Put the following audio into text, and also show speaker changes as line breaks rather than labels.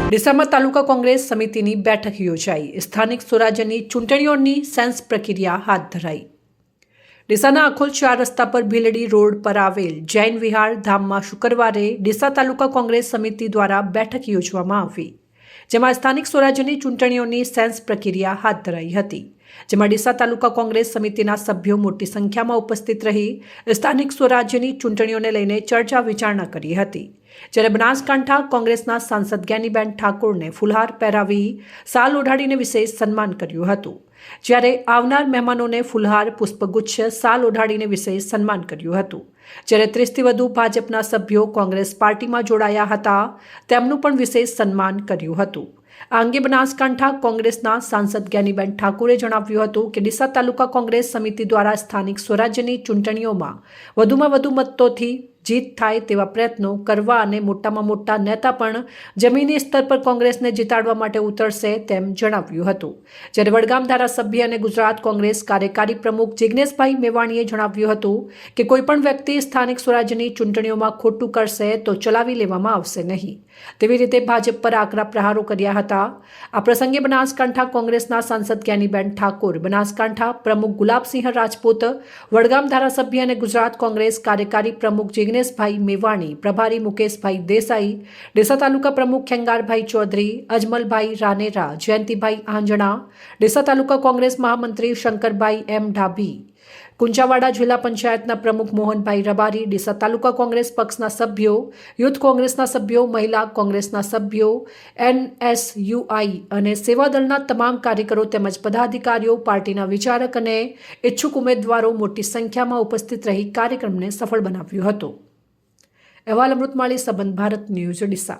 ડીસામાં તાલુકા કોંગ્રેસ સમિતિની બેઠક યોજાઈ। સ્થાનિક સ્વરાજ્યની ચૂંટણીઓની સેન્સ પ્રક્રિયા હાથ ધરાઈ। ડીસાના અખોલ 4 રસ્તા પર ભીલડી રોડ પર આવેલ જૈન વિહાર ધામમાં શુક્રવારે ડીસા તાલુકા કોંગ્રેસ સમિતિ દ્વારા બેઠક યોજવામાં આવી, જેમાં સ્થાનિક સ્વરાજ્યની ચૂંટણીઓની સેન્સ પ્રક્રિયા હાથ ધરાઈ હતી। જેમાં ડીસા તાલુકા કોંગ્રેસ સમિતિના સભ્યો મોટી સંખ્યામાં ઉપસ્થિત રહી સ્થાનિક સ્વરાજ્યની ચૂંટણીઓને લઈને ચર્ચા વિચારણા કરી હતી। જ્યારે બનાસકાંઠા કોંગ્રેસના સાંસદ જ્ઞાનીબેન ઠાકોરને ફુલહાર પહેરાવી શાલ ઓઢાડીને વિશેષ સન્માન કર્યું હતું, જ્યારે આવનાર મહેમાનોને ફુલહાર, પુષ્પગુચ્છ, શાલ ઓઢાડીને વિશેષ સન્માન કર્યું હતું। જ્યારે 30થી વધુ ભાજપના સભ્યો કોંગ્રેસ પાર્ટીમાં જોડાયા હતા, તેમનું પણ વિશેષ સન્માન કર્યું હતું। આ અંગે બનાસકાંઠા કોંગ્રેસના સાંસદ જ્ઞાનીબેન ઠાકોરે જણાવ્યું હતું કે ડીસા તાલુકા કોંગ્રેસ સમિતિ દ્વારા સ્થાનિક સ્વરાજ્યની ચૂંટણીઓમાં વધુમાં વધુ મતોથી જીત થાય તેવા પ્રયત્નો કરવા અને મોટામાં મોટા નેતા પણ જમીની સ્તર પર કોંગ્રેસને જીતાડવા માટે ઉતરશે તેમ જણાવ્યું હતું। જ્યારે વડગામ ધારાસભ્ય અને ગુજરાત કોંગ્રેસ કાર્યકારી પ્રમુખ જિગ્નેશભાઈ મેવાણીએ જણાવ્યું હતું કે કોઈપણ વ્યક્તિ સ્થાનિક સ્વરાજ્યની ચૂંટણીઓમાં ખોટું કરશે તો ચલાવી લેવામાં આવશે નહીં, તેવી રીતે ભાજપ પર આકરા પ્રહારો કર્યા હતા। આ પ્રસંગે બનાસકાંઠા કોંગ્રેસના સાંસદ જ્ઞાનીબેન ઠાકોર, બનાસકાંઠા પ્રમુખ ગુલાબસિંહ રાજપૂત, વડગામ ધારાસભ્ય અને ગુજરાત કોંગ્રેસ કાર્યકારી પ્રમુખ જિગ્નેશભાઈ મેવાણી, પ્રભારી મુકેશભાઈ દેસાઈ, ડીસા તાલુકા પ્રમુખ ખેંગારભાઈ ચૌધરી, અજમલભાઈ રાનેરા, જયંતિભાઈ આંજણા, ડીસા તાલુકા કોંગ્રેસ મહામંત્રી શંકરભાઈ એમ ડાભી, કુંચાવાડા જિલ્લા પંચાયતના પ્રમુખ મોહનભાઈ રબારી, ડીસા તાલુકા કોંગ્રેસ પક્ષના સભ્યો, યુથ કોંગ્રેસના સભ્યો, મહિલા કોંગ્રેસના સભ્યો, NSUI અને સેવાદળના તમામ કાર્યકરો તેમજ પદાધિકારીઓ, પાર્ટીના વિચારક અને ઇચ્છુક ઉમેદવારો મોટી સંખ્યામાં ઉપસ્થિત રહી કાર્યક્રમને સફળ બનાવ્યો હતો। અહેવાલ અમૃતમાળી, સંબંધ ભારત ન્યૂઝ, ડીસા।